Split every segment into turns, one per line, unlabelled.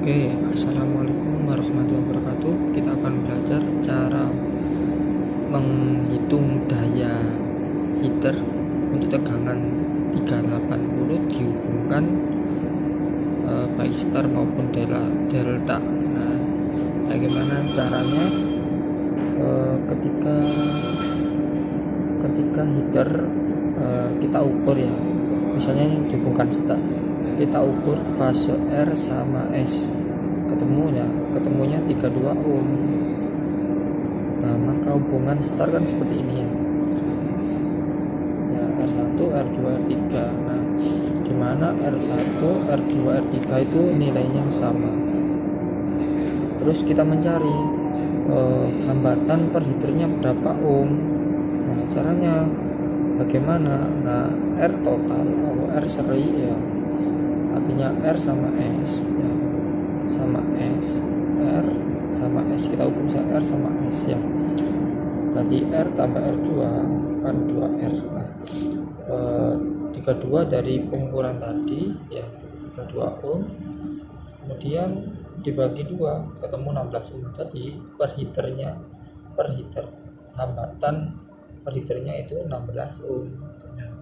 Oke, assalamualaikum warahmatullahi wabarakatuh. Kita akan belajar cara menghitung daya heater untuk tegangan 380 dihubungkan baik start maupun delta. Nah, bagaimana caranya? Ketika heater kita ukur ya, misalnya ini dihubungkan start, kita ukur fase R sama S, ketemunya 32 ohm. Nah, maka hubungan start kan seperti ini ya, R1, R2, R3. Nah, dimana R1, R2, R3 itu nilainya sama. Terus kita mencari hambatan per heaternya berapa ohm. Nah, caranya bagaimana? Nah, R total atau R seri ya, artinya R sama S ya, sama S, R sama S, kita ukur R sama S ya, berarti R tambah R2 kan 2R. Nah, 32 dari pengukuran tadi ya, 32 ohm, kemudian dibagi 2 ketemu 16 ohm. Tadi per heater hambatan per heaternya itu 16 ohm. Nah,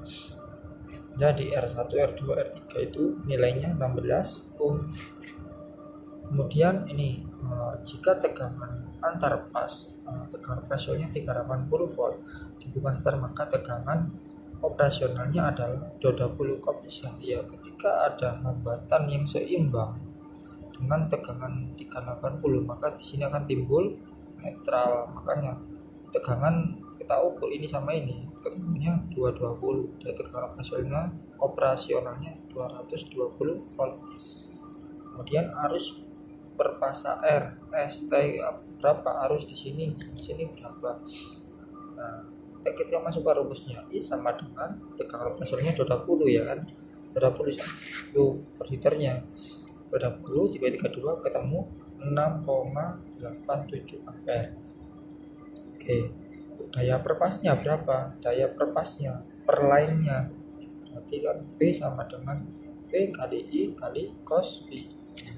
jadi R1, R2, R3 itu nilainya 16 ohm. Kemudian ini jika tegangan antar pas, tegangan operasionalnya 380 volt bukan start, maka tegangan operasionalnya adalah 20 bisa ya. Ketika ada hambatan yang seimbang dengan tegangan 380, maka di sini akan timbul netral. Makanya tegangan kita ukur ini sama ini, ketemunya 220, dan tegangan operasionalnya 220 volt. Kemudian arus per fase R, ST berapa arus di sini berapa. Nah, kita masuk ke rumusnya, I sama dengan tegangan operasionalnya 20 ya kan, 20 per liternya, 20 dibagi 32 ketemu 6,87 ampere. Oke, daya perpasnya berapa? Daya perpasnya per line-nya berarti kan P sama dengan V kali I kali cos B.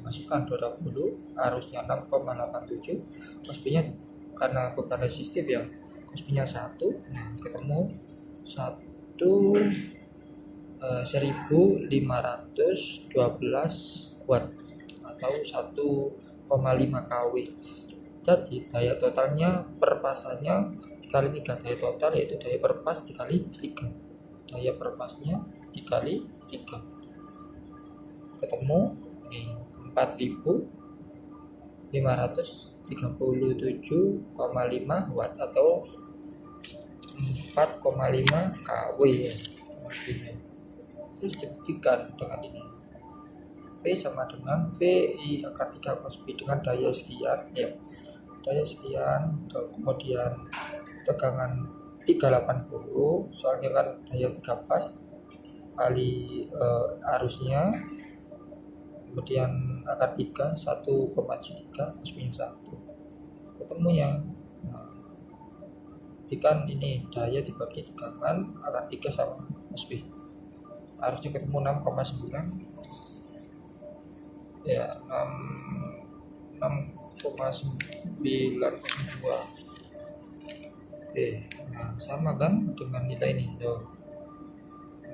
Masukkan 20, arusnya 6,87, cos B nya karena beban resistif ya, cos B nya 1. Nah, ketemu 1512 watt atau 1,5 kW. Jadi daya totalnya perpasannya dikali 3, daya total yaitu daya perpas dikali 3, daya perpasnya dikali 3 ketemu ini 4537,5 watt atau 4,5 kW ya. Terus dibuktikan dengan ini, P sama dengan VI akar 3 cos B dengan daya sekian ya, daya sekian, kemudian tegangan 380, soalnya kan daya 3 pas kali arusnya, kemudian akar 3 1,73 cos B 1 ketemunya. Nah, jika ini daya dibagi tegangan akar 3 sama cos B, harusnya ketemu 6,9 ya, 6,92. Oke, nah sama kan dengan nilai ini 6,87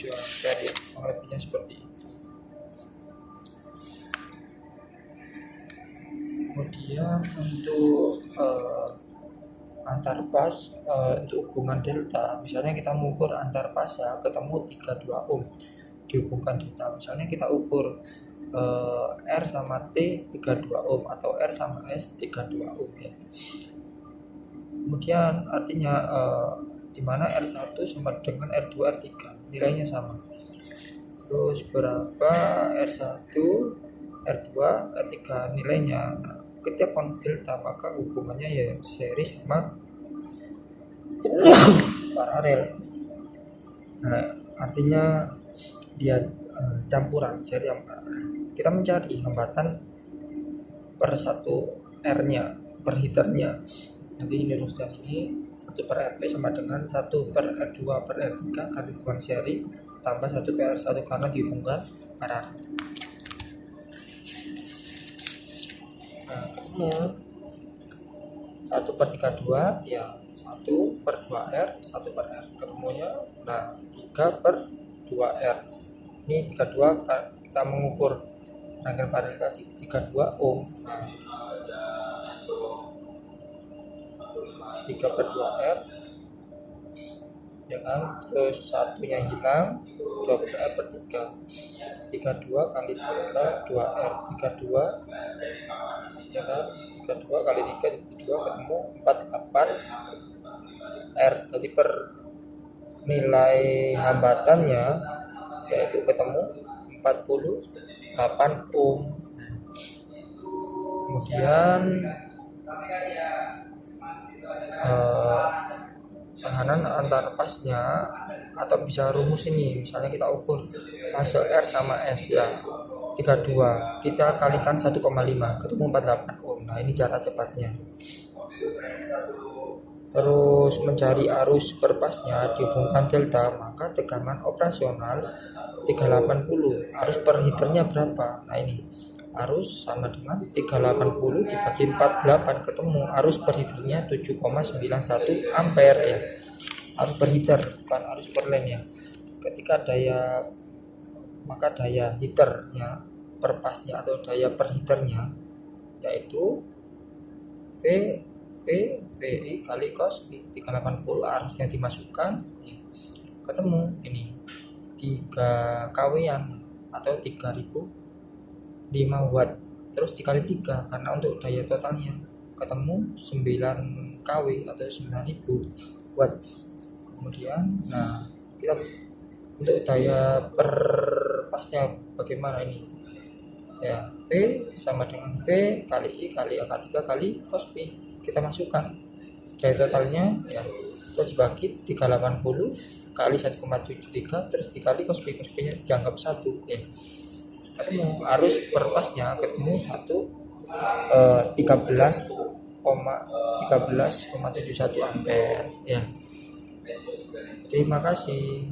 ampere ya, lebihnya seperti itu. Kemudian untuk antar pas, untuk hubungan delta, misalnya kita mengukur antar pas ya, ketemu 32 ohm dihubungkan delta. Misalnya kita ukur R sama T 32 ohm atau R sama S 32 ohm ya. Kemudian artinya dimana R1 sama dengan R2, R3 nilainya sama. Terus berapa R1, R2, R3 nilainya. Nah, ketika kontak delta maka hubungannya ya seri sama paralel. Nah, artinya dia campuran seri yang paralel. Kita mencari hambatan per 1 R-nya, per heaternya. Nanti ini rumusnya sini 1 per RP sama dengan 1 per R2 per R3 kali hubungan seri tambah 1 per R1 karena dihubungkan paralel. Nah, ketemu 1/32 ya 1/2R 1/R ketemunya. Nah 3/2R ini 32 kita mengukur rangkaian paralel tadi 32 ohm. Nah 3/2R ya kan, terus satunya hilang 2/R/3 32 kali 3 2R 32 ya kan, 32 kali 3 2 ketemu 48R. Jadi per nilai hambatannya yaitu ketemu 48 ohm. Kemudian tehanan antar pasnya, atau bisa rumus ini, misalnya kita ukur fase R sama S ya 32 kita kalikan 1,5 ketemu 48 ohm. Nah ini cara cepatnya. Terus mencari arus per pasnya dihubungkan delta, maka tekanan operasional 380, arus per liternya berapa? Nah ini arus sama dengan 380 dibagi 48 ketemu arus per liternya 7,91 ampere ya. Arus per liter bukan arus per lane ya. Ketika daya, maka daya liternya per pasnya atau daya per liternya yaitu VI kali cos 380, arusnya dimasukkan ya, ketemu ini 3 kW-an atau 3005 watt, terus dikali 3 karena untuk daya totalnya ketemu 9 kW atau 9000 watt. Kemudian nah kita untuk daya per pasnya bagaimana ini ya, V sama dengan V kali I kali akar 3 kali cos P, kita masukkan daya totalnya ya, terus dibagi 380 kali 1,73 terus dikali cos P nya dianggap 1 ya, ketemu arus per pasnya ketemu 13,71 ampere ya. Terima kasih.